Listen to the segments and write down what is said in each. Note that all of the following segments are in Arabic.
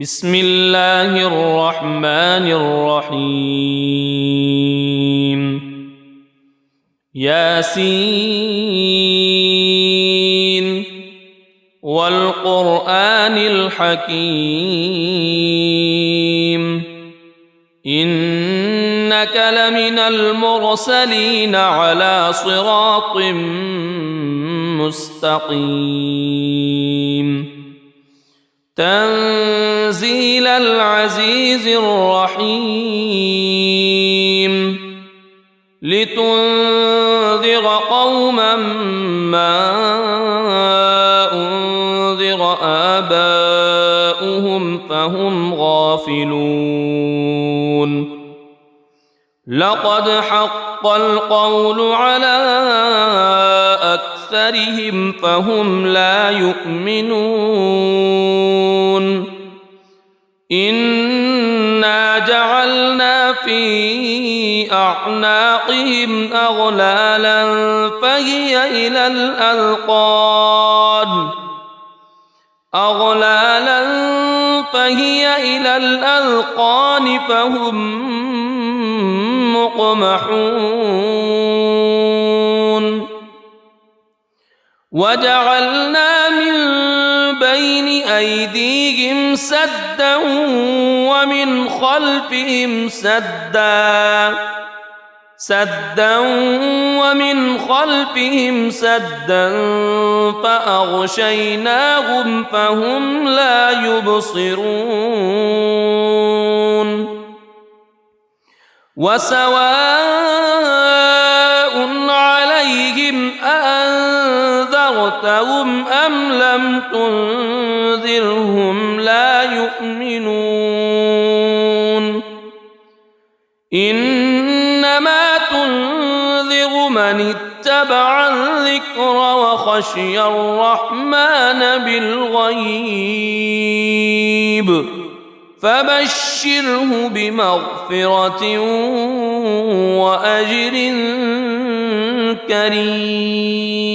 بسم الله الرحمن الرحيم ياسين والقرآن الحكيم إنك لمن المرسلين على صراط مستقيم تنزيل العزيز الرحيم لتنذر قوما ما أنذر آباؤهم فهم غافلون لقد حق القول على أكثرهم فهم لا يؤمنون إنا جعلنا في أعناقهم أغلالا فهي إلى الأذقان فهم مقمحون وجعلنا من بين أيديهم سدا ومن خلفهم سدا فأغشيناهم فهم لا يبصرون وسواء عليهم أأنذرتهم أم لم تنذرهم لا يؤمنون إنما تنذر من اتبع الذكر وخشي الرحمن بالغيب فبشره بمغفرة وأجر كريم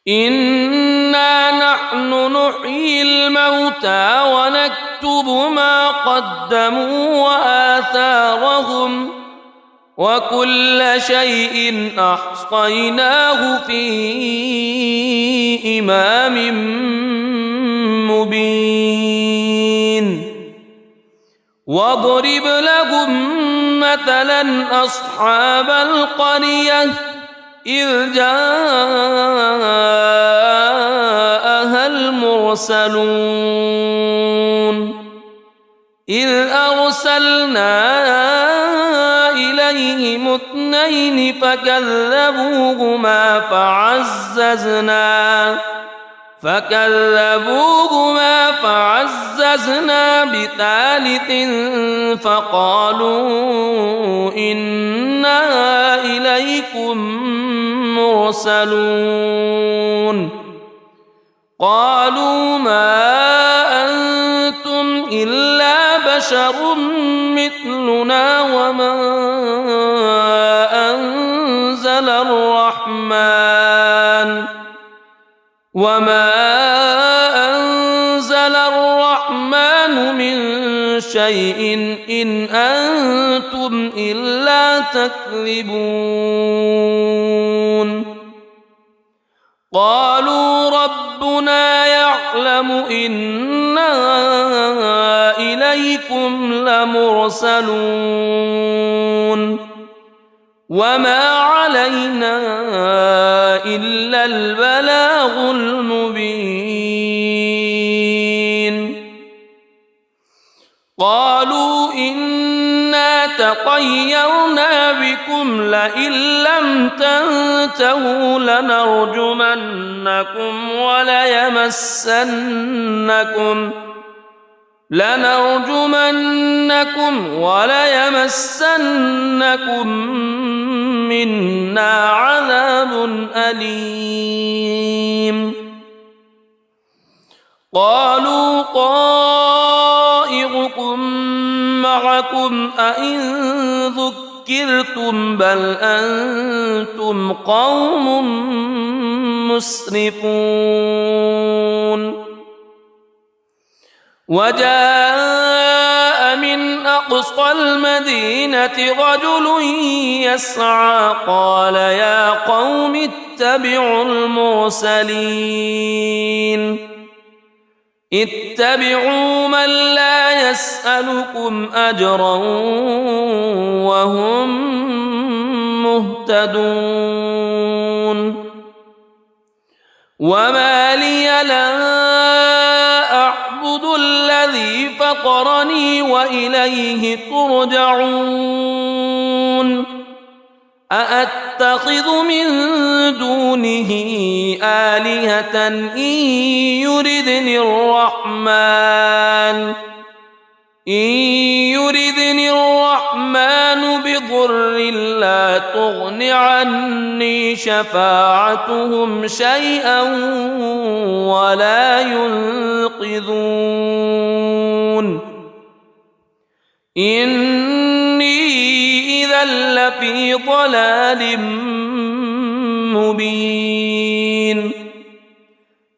إنا نحن نحيي الموتى ونكتب ما قدموا وآثارهم وكل شيء أحصيناه في إمام مبين واضرب لهم مثلا أصحاب القرية إذ جاءها المرسلون إذ أرسلنا إليهم اثنين فكذبوهما فعززنا بثالث فقالوا إنا إليكم مرسلون قالوا ما أنتم إلا بشر مثلنا وما أنزل الرحمن من شيء إن أنتم إلا تكذبون قالوا ربنا يعلم إنا إليكم لمرسلون وما علينا إلا البلاغ المبين قالوا إنا تطيرنا بكم لئن لم تنتهوا لنرجمنكم وليمسنكم منا عذاب أليم قالوا طائركم معكم أئن ذكرتم بل أنتم قوم مسرفون وجاء من أقصى المدينة رجل يسعى قال يا قوم اتبعوا المرسلين اتبعوا من لا يسألكم أجرا وهم مهتدون وما لي لا أعبد الذي فطرني وإليه ترجعون أأتخذ من دونه آلهة إن يردني الرحمن بضر لا تغن عني شفاعتهم شيئا ولا ينقذون إني إذا لفي ضلال مبين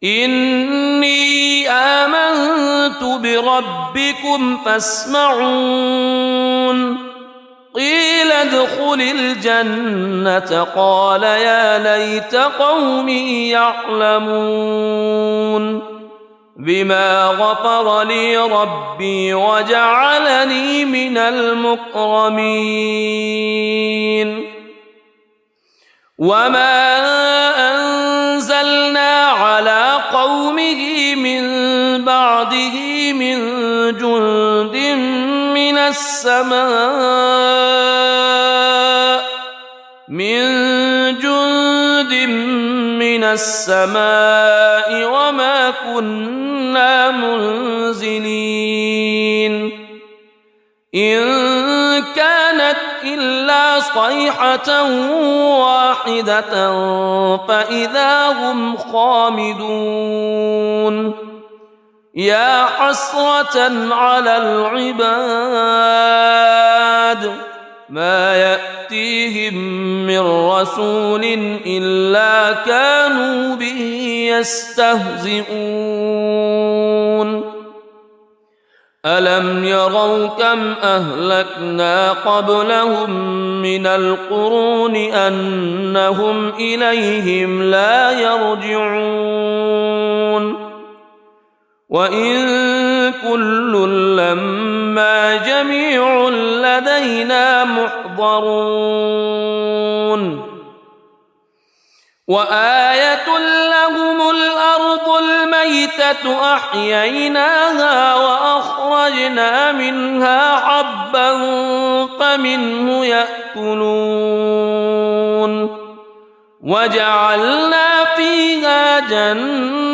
إني آمنت بربكم فاسمعون قيل ادخل الجنة قال يا ليت قومي يعلمون بما غفر لي ربي وجعلني من المكرمين وما أنزلنا على قومه من بعده من جند من السماء وما كنا منزلين إن كانت إلا صيحة واحدة فإذا هم خامدون يا حسرة على العباد ما يأتيهم من رسول إلا كانوا به يستهزئون ألم يروا كم أهلكنا قبلهم من القرون أنهم إليهم لا يرجعون وإن كل لما جميع لدينا محضرون وآية لهم الأرض الميتة أحييناها وأخرجنا منها حبا فمنه يأكلون وجعلنا فيها جنات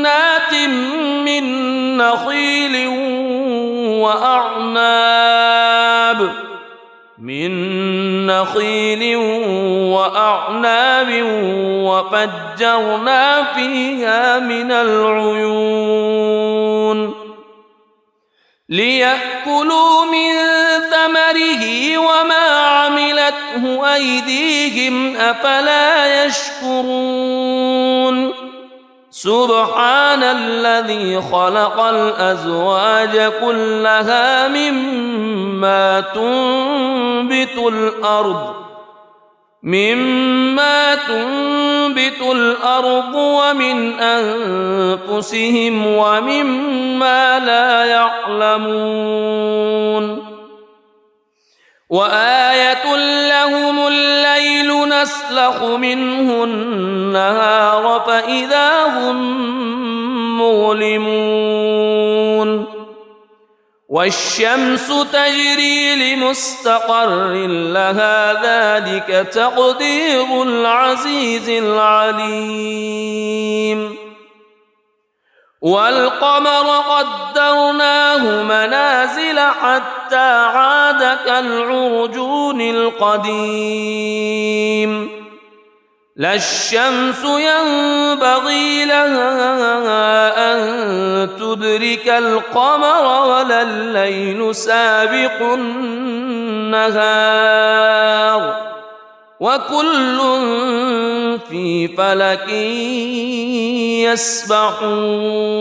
من نخيل وأعناب وفجرنا فيها من العيون ليأكلوا من ثمره وما عملته أيديهم أفلا يشكرون سبحان الذي خلق الأزواج كلها مما تنبت الأرض ومن أنفسهم ومما لا يعلمون وآية لهم الليل نسلخ منه النهار فإذا هم مظلمون والشمس تجري لمستقر لها ذلك تقدير العزيز العليم والقمر قدرناه منازل حتى عاد كالعرجون القديم لا الشمس ينبغي لها أن تدرك القمر ولا الليل سابق النهار وكل في فلك يسبحون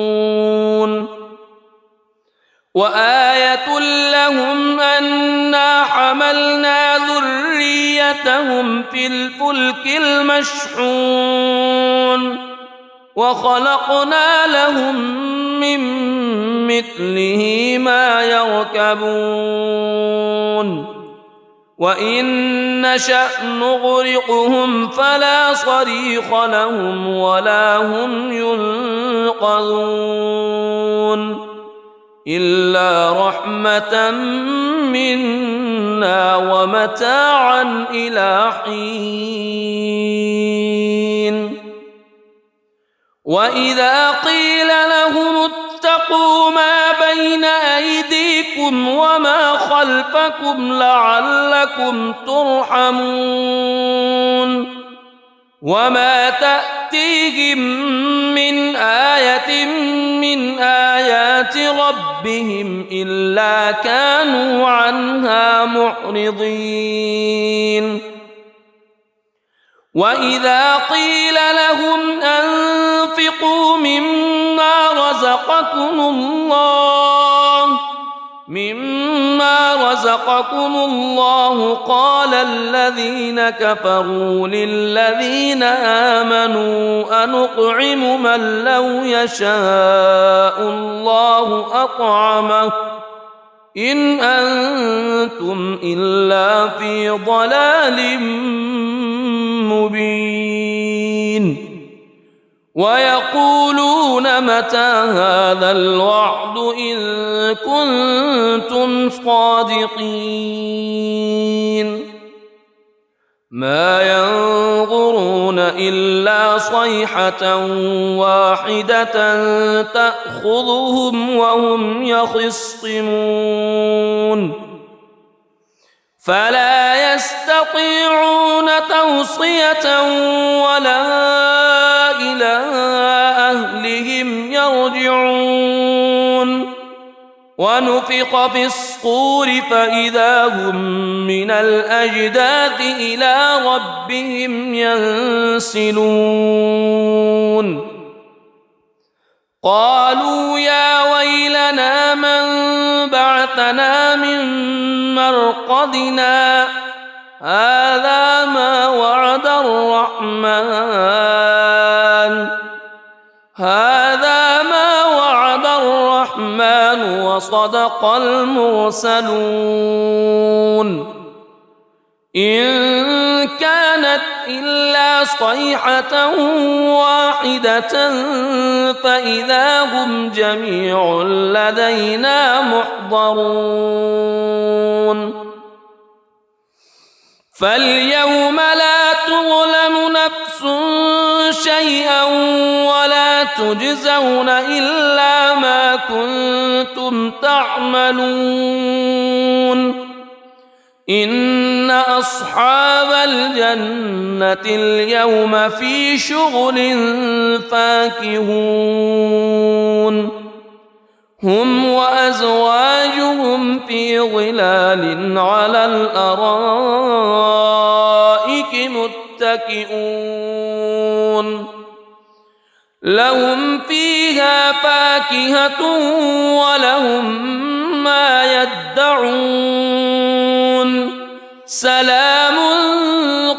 وآية لهم أنا حملنا ذريتهم في الفلك المشحون وخلقنا لهم من مثله ما يركبون وإن نشأ نغرقهم فلا صريخ لهم ولا هم ينقذون إلا رحمة منا ومتاعا إلى حين وإذا قيل لهم اتقوا ما بين أيديكم وما خلفكم لعلكم ترحمون وما تأتيهم من آية من آيات ربهم إلا كانوا عنها معرضين وإذا قيل لهم أنفقوا مما رزقكم الله قال الذين كفروا للذين آمنوا أنطعم من لو يشاء الله أطعمه إن أنتم إلا في ضلال مبين ويقولون متى هذا الوعد إن كنتم صادقين ما ينظرون إلا صيحة واحدة تأخذهم وهم يخصمون فلا يستطيعون توصية ولا إلى أهلهم يرجعون ونفخ في الصور فإذا هم من الأجداث إلى ربهم ينسلون قالوا يا ويلنا من بعثنا من مرقدنا هذا ما وعد الرحمن وصدق المرسلون إن كانت إلا صيحة واحدة فإذا هم جميع لدينا محضرون فاليوم لا تظلم نفس شيئا ولا تجزون إلا ما كنتم تعملون إن أصحاب الجنة اليوم في شغل فاكهون هم وأزواجهم في ظلال على الأرائك متكئون لهم فيها فاكهة ولهم ما يدعون سلام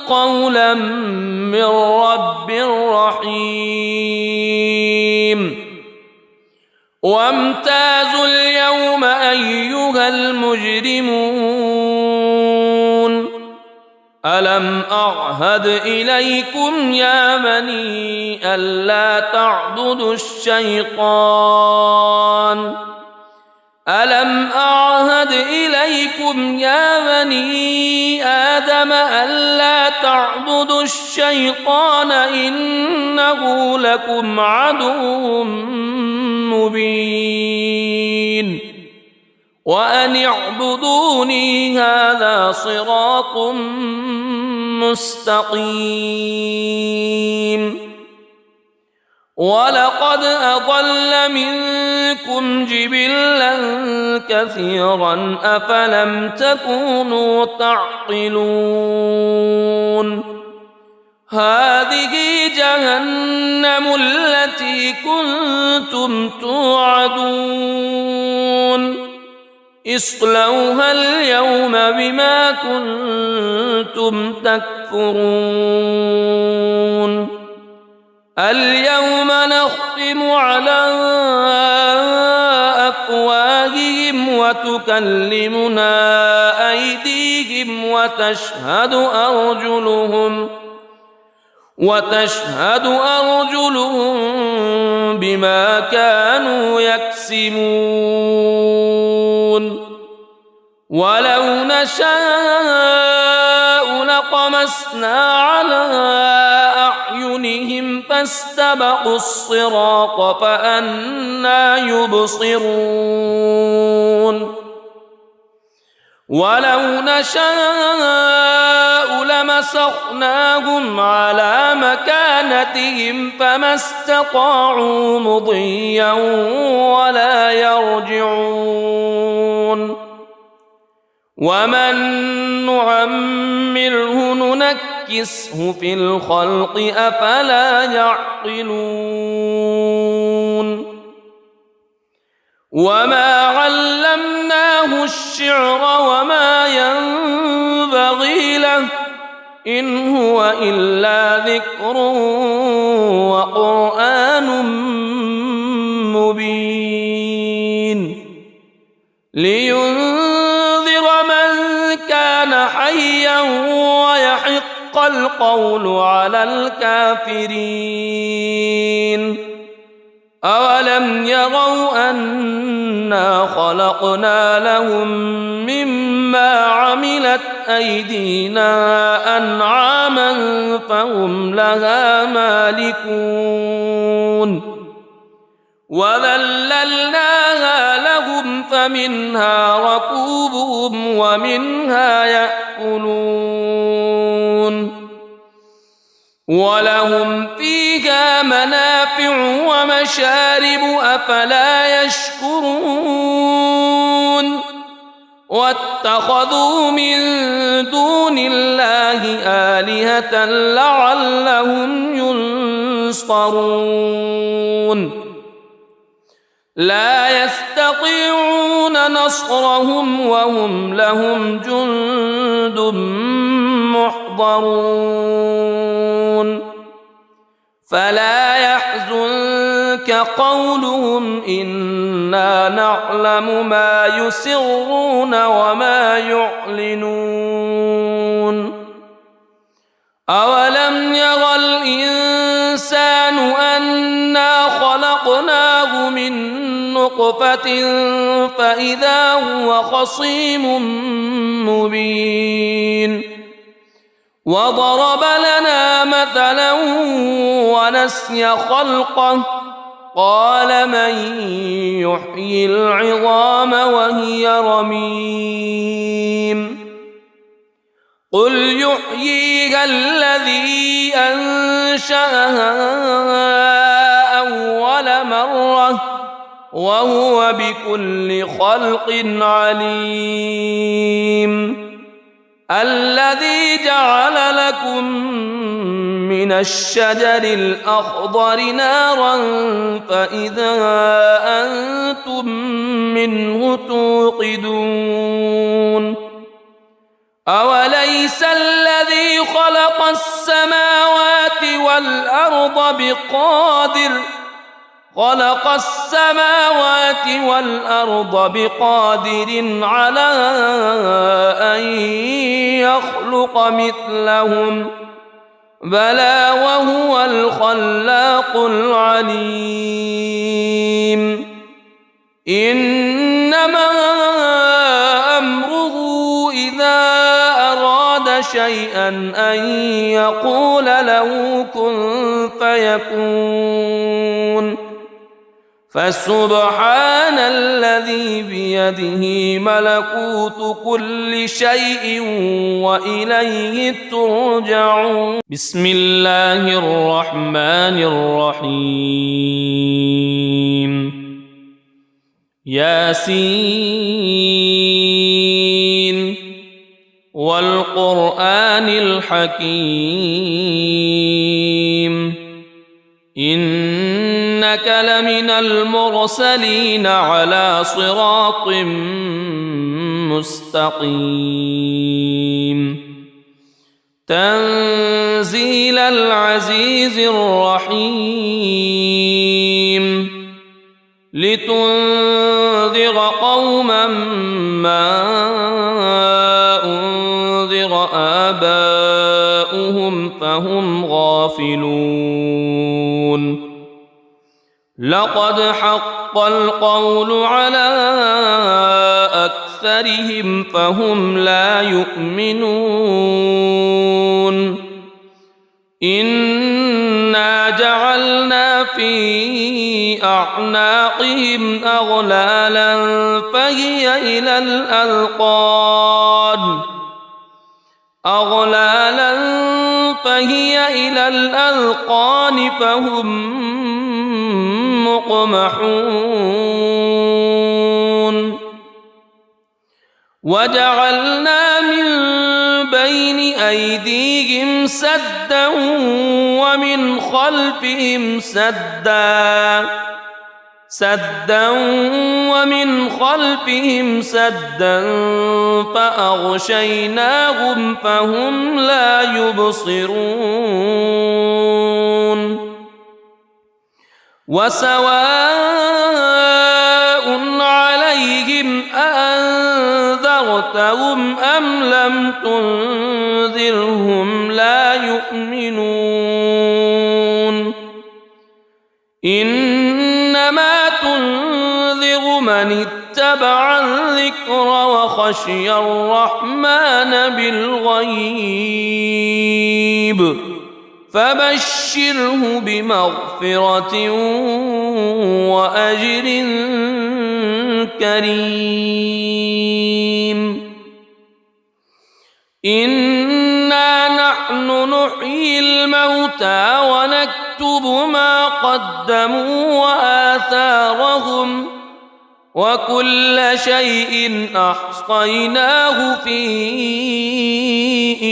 قولا من رب رحيم وامتازوا اليوم أيها المجرمون ألم أعهد إليكم يا بني ألا تعبدوا الشيطان ألم أعهد إليكم يا بني آدم ألا تعبدوا الشيطان إنه لكم عدو مبين وأن اعبدوني هذا صراط مستقيم ولقد أضل منكم جبلا كثيرا أفلم تكونوا تعقلون هذه جهنم التي كنتم توعدون اصلوها اليوم بما كنتم تكفرون اليوم نختم على أفواههم وتكلمنا أيديهم وتشهد أرجلهم بما كانوا يكسبون ولو نشاء لطمسنا على أعينهم فاستبقوا الصراط فأنى يبصرون ولو نشاء لمسخناهم على مكانتهم فما استطاعوا مضيا ولا يرجعون ومن نعمره ننكسه في الخلق أفلا يعقلون وما علمناه الشعر وما ينبغي له إن هو إلا ذكر وقرآن مبين لينذر من كان حيا ويحق القول على الكافرين أولم يروا أنا خلقنا لهم مما عملت أيدينا أنعاما فهم لها مالكون وذللناها لهم فمنها ركوبهم ومنها يأكلون ولهم فيها منافع ومشارب أفلا يشكرون واتخذوا من دون الله آلهة لعلهم ينصرون لا يستطيعون نصرهم وهم لهم جند محضرون فلا يحزنك قولهم إنا نعلم ما يسرون وما يعلنون أولم ير الإنسان أنا خلقناه من نطفة فإذا هو خصيم مبين وضرب لنا مثلا ونسي خلقه قال من يحيي العظام وهي رميم قل يحييها الذي أنشأها أول مرة وهو بكل خلق عليم الذي جعل لكم من الشجر الأخضر نارا فإذا أنتم منه توقدون أوليس الذي خلق السماوات والأرض بقادر على أن يخلق مثلهم بلى وهو الخلاق العليم إنما أمره إذا أراد شيئا أن يقول له كن فيكون فسبحان الذي بيده ملكوت كل شيء وإليه ترجعون بسم الله الرحمن الرحيم ياسين والقرآن الحكيم إنك لمن المرسلين على صراط مستقيم تنزيل العزيز الرحيم لتنذر قوما ما أنذر آباؤهم فهم غافلون لقد حق القول على أكثرهم فهم لا يؤمنون إنا جعلنا في أعناقهم أغلالا فهي إلى الأذقان فهم مقمحون وجعلنا من بين أيديهم سدا ومن خلفهم سدا فأغشيناهم فهم لا يبصرون وسواء عليهم أأنذرتهم أم لم تنذرهم لا يؤمنون إنما تنذر من اتبع الذكر وخشي الرحمن بالغيب فبشره بمغفرة وأجر كريم إنا نحن نحيي الموتى ونكتب ما قدموا وآثارهم وكل شيء أحصيناه في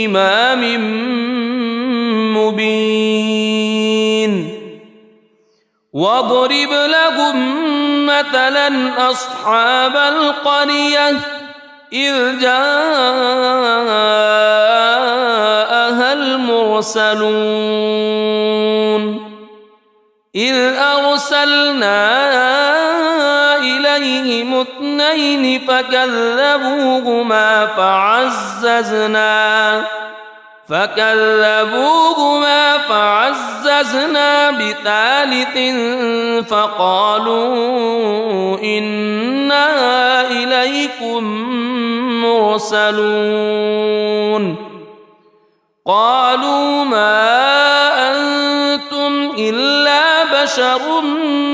إمام مبين واضرب لهم مثلا أصحاب القرية إذ جاءها المرسلون إذ أرسلنا إليهم اثنين فكذبوهما فعززنا بثالث فقالوا إنا إليكم مرسلون قالوا ما أنتم إلا بشر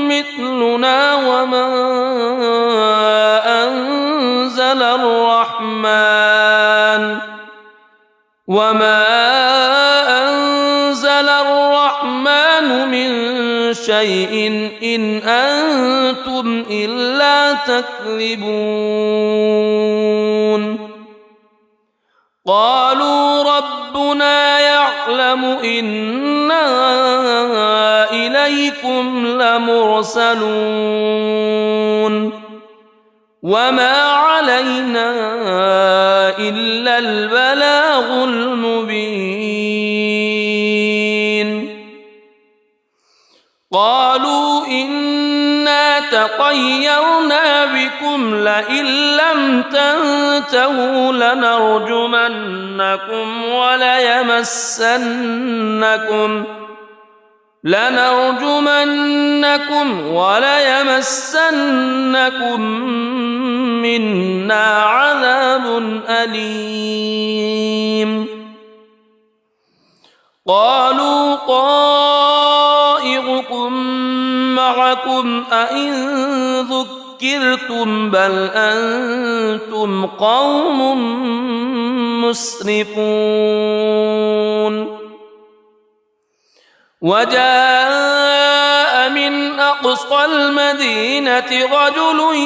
مثلنا وما أنزل الرحمن من شيء إن أنتم إلا تكذبون قالوا ربنا يعلم إنا إليكم لمرسلون وما علينا إلا البلاغ المبين قالوا إنا تطيرنا بكم لئن لم تنتهوا لنرجمنكم وليمسنكم منا عذاب أليم قالوا طائركم معكم أئن ذكرتم بل أنتم قوم مسرفون وجاء من أقصى المدينة رجل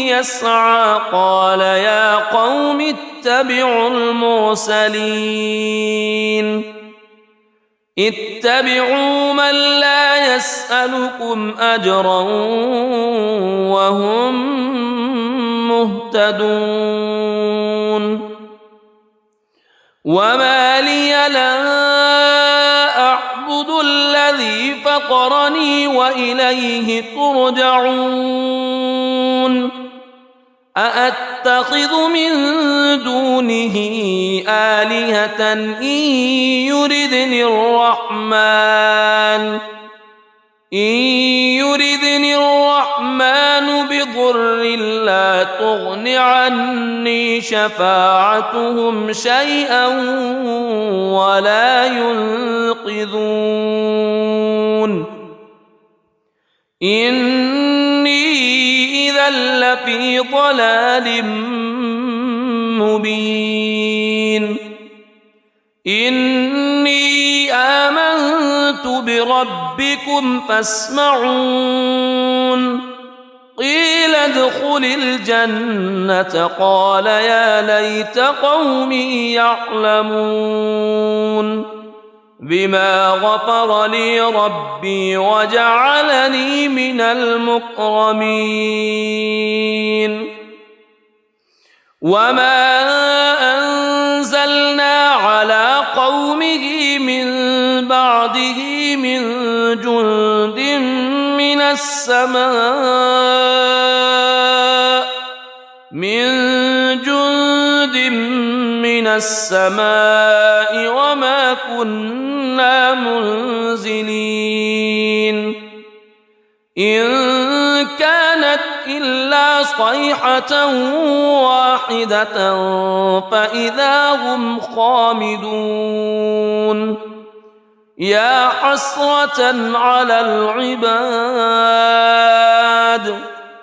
يسعى قال يا قوم اتبعوا المرسلين اتبعوا من لا يسألكم أجرا وهم مهتدون وما لي لا أعبد الذي فطرني وإليه ترجعون أأتخذ من دونه آلهة إن يردني الرحمن بضر لا تغن عني شفاعتهم شيئا ولا ينقذون إني إذا لفي ضلال مبين إني آمنت بربكم فاسمعون قيل ادخل الجنة قال يا ليت قومي يعلمون بما غفر لي ربي وجعلني من المكرمين وما أنزلنا على قومه من بعده من جند من السماء وما كنا منزلين إن كانت إلا صيحة واحدة فإذا هم خامدون يا حسرة على العباد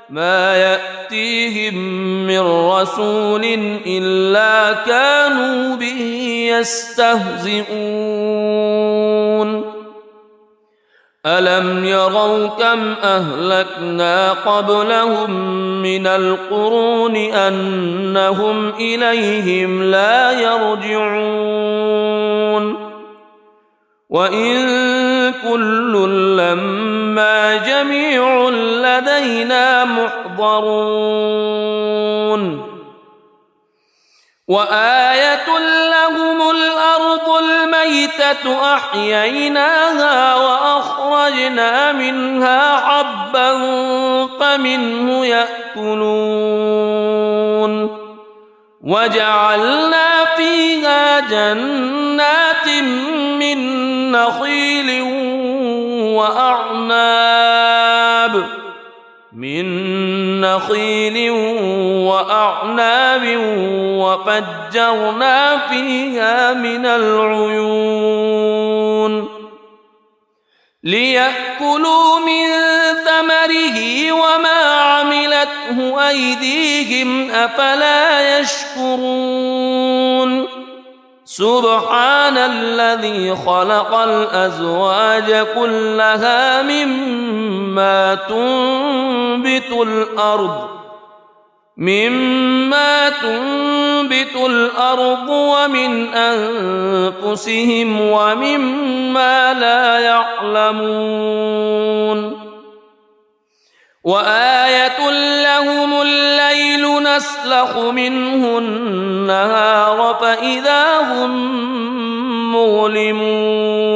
ما يأتيهم من رسول إلا كانوا به يستهزئون ألم يروا كم أهلكنا قبلهم من القرون أنهم إليهم لا يرجعون وإن كل لما جميع لدينا محضرون وآية لهم الأرض الميتة أحييناها وأخرجنا منها حبا فمنه يأكلون وجعلنا فيها جنات من نخيل وأعناب وفجرنا فيها من العيون ليأكلوا من ثمره وما عملته أيديهم أفلا يشكرون سبحان الذي خلق الأزواج كلها مما تنبت الأرض ومن أنفسهم ومما لا يعلمون وآية لهم الليل نسلخ منه النهار فإذا هم مظلمون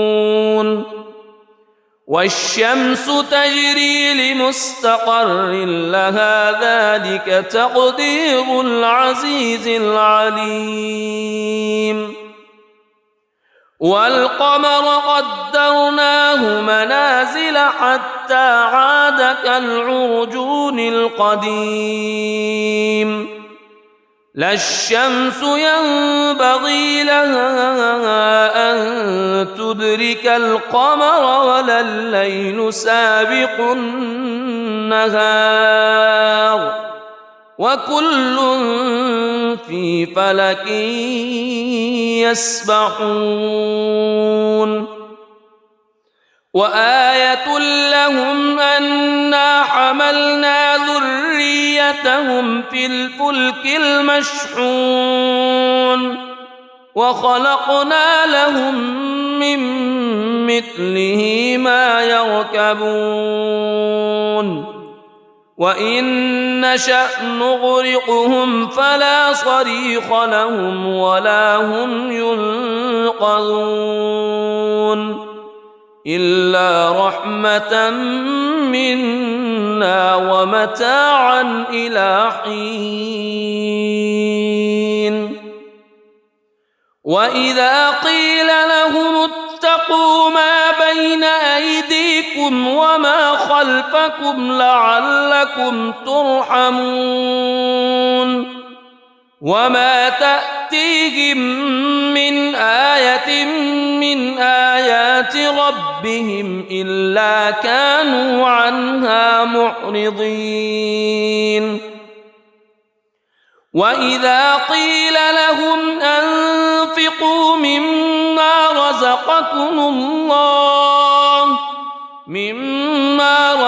والشمس تجري لمستقر لها ذلك تقدير العزيز العليم والقمر قدرناه منازل حتى عاد كالعرجون القديم لا الشمس ينبغي لها أن تدرك القمر ولا الليل سابق النهار وكل في فلك يسبحون وآية لهم أنا حملنا ذريتهم في الفلك المشحون وخلقنا لهم من مثله ما يركبون وإن نشأ نغرقهم فلا صريخ لهم ولا هم ينقذون إلا رحمة منا ومتاعا إلى حين وإذا قيل لهم اتقوا ما بين أيديكم وما خلفكم لعلكم ترحمون وما تأتيهم من آية من آيات ربهم إلا كانوا عنها معرضين وإذا قيل لهم أنفقوا مما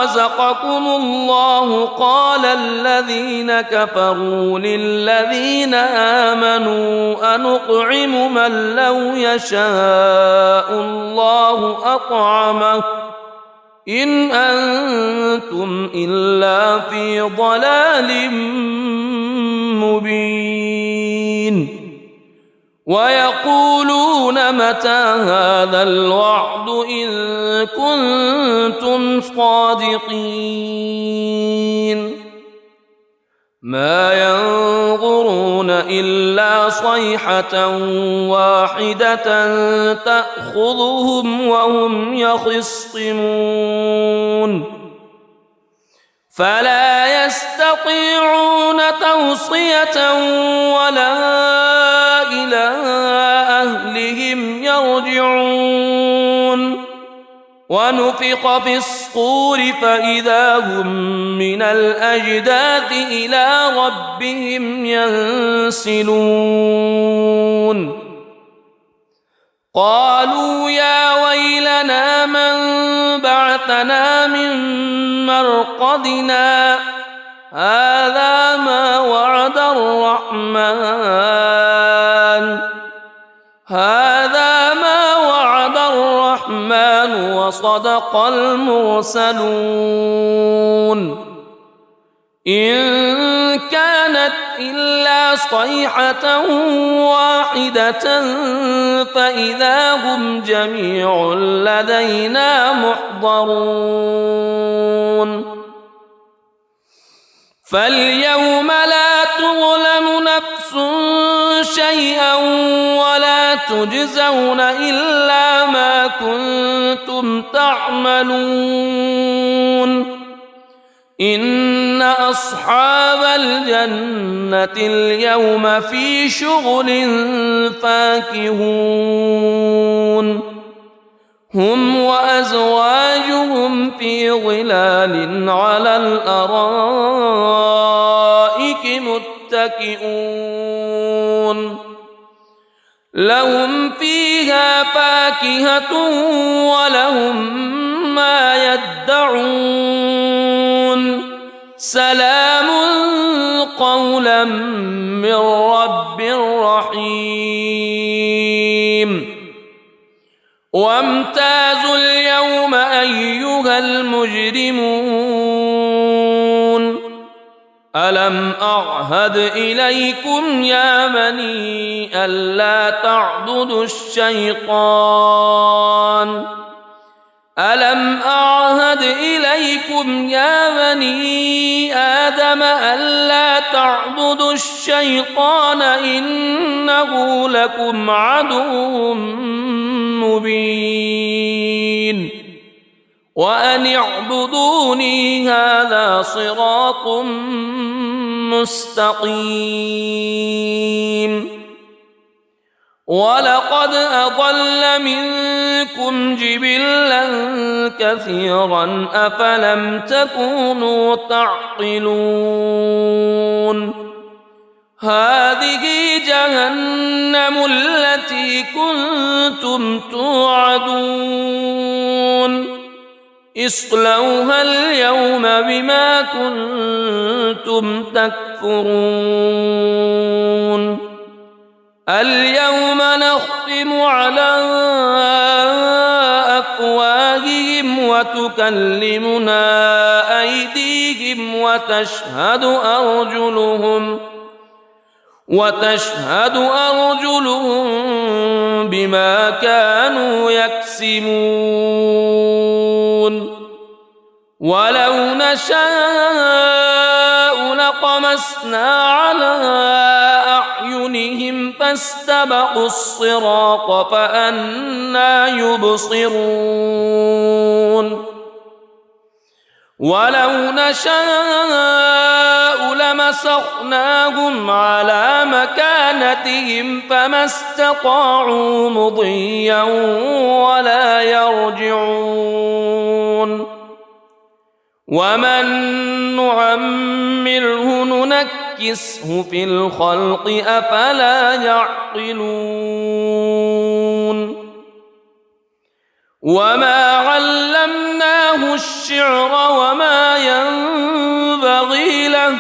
رزقكم الله قال الذين كفروا للذين آمنوا أنطعم من لو يشاء الله أطعمه إن أنتم إلا في ضلال مبين ويقولون متى هذا الوعد إن كنتم صادقين ما ينظرون إلا صيحة واحدة تأخذهم وهم يخصمون فلا يستطيعون توصية ولا إلى أهلهم يرجعون ونفخ في الصور فإذا هم من الأجداث إلى ربهم ينسلون قالوا يا ويلنا من بعثنا من مرقدنا هذا ما وعد الرحمن وصدق المرسلون إن كانت إلا صيحة واحدة فإذا هم جميع لدينا محضرون فاليوم لا تظلم نفس شيئا ولا تجزون إلا ما كنتم تعملون إن أصحاب الجنة اليوم في شغل فاكهون هم وأزواجهم في ظلال على الأرائك متكئون لهم فيها فاكهة ولهم ما يدعون سلام قولا من رب رحيم وامتازوا اليوم أيها المجرمون ألم أعهد إليكم يا بني ألا تعبدوا الشيطان ألم أعهد إليكم يا بني آدم ألا تعبدوا الشيطان إنه لكم عدو مبين وأن اعبدوني هذا صراط مستقيم ولقد أضل منكم جبلا كثيرا أفلم تكونوا تعقلون هذه جهنم التي كنتم توعدون اصلوها اليوم بما كنتم تكفرون اليوم نختم على وتكلمنا أيديهم وتشهد أرجلهم بما كانوا يكسبون ولو نشاء لطمسنا على أعينهم فاستبقوا الصراط فأنى يبصرون ولو نشاء لمسخناهم على مكانتهم فما استطاعوا مضيا ولا يرجعون ومن نعمره ننكسه في الخلق أفلا يعقلون وما علمناه الشعر وما ينبغي له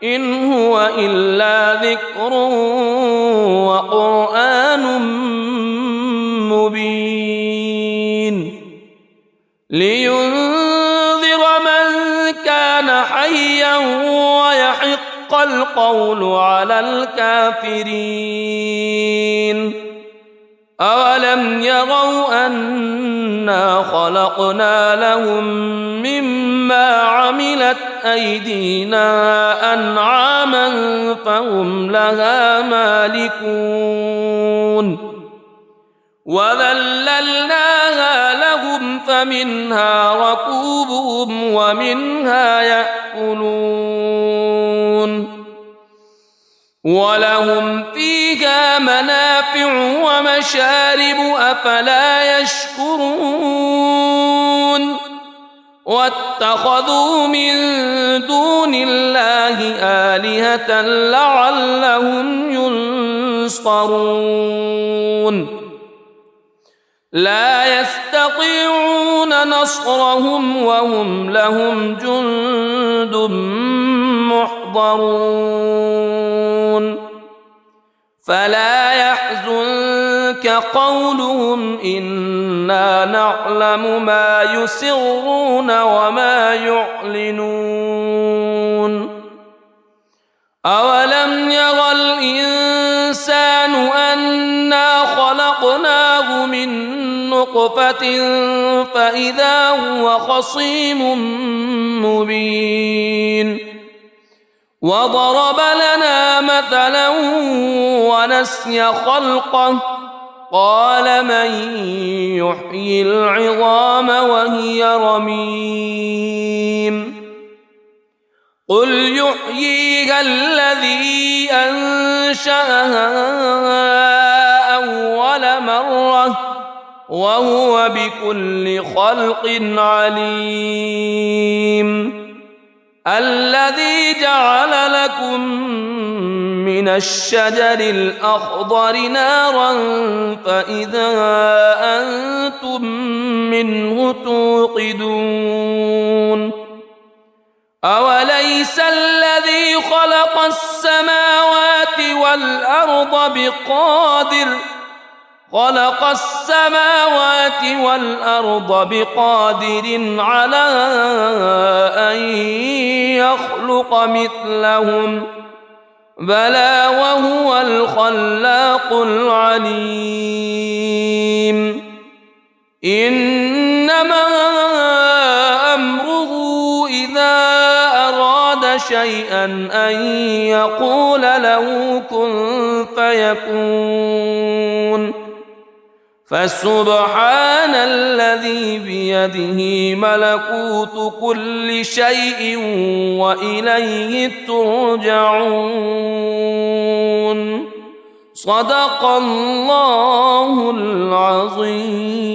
إن هو إلا ذكر وقرآن مبين لينذر من كان حيا ويحق القول على الكافرين أولم يروا أنا خلقنا لهم مما عملت أيدينا أنعاما فهم لها مالكون وذللناها لهم فمنها ركوبهم ومنها يأكلون ولهم فيها منافع ومشارب أفلا يشكرون واتخذوا من دون الله آلهة لعلهم ينصرون لا يستطيعون نصرهم وهم لهم جند محضرون فلا يحزنك قولهم إنا نعلم ما يسرون وما يعلنون أولم ير الإنسان أنا خلقناه من نطفة فإذا هو خصيم مبين وضرب لنا مثلا ونسي خلقه قال من يحيي العظام وهي رميم قل يحييها الذي أنشأها أول مرة وهو بكل خلق عليم الذي جعل لكم من الشجر الأخضر نارا فإذا أنتم منه توقدون أوليس الذي خلق السماوات والأرض بقادر على أن يخلق مثلهم بلى وهو الخلاق العليم إنما أمره إذا أراد شيئا أن يقول له كن فيكون فسبحان الذي بيده ملكوت كل شيء وإليه ترجعون صدق الله العظيم.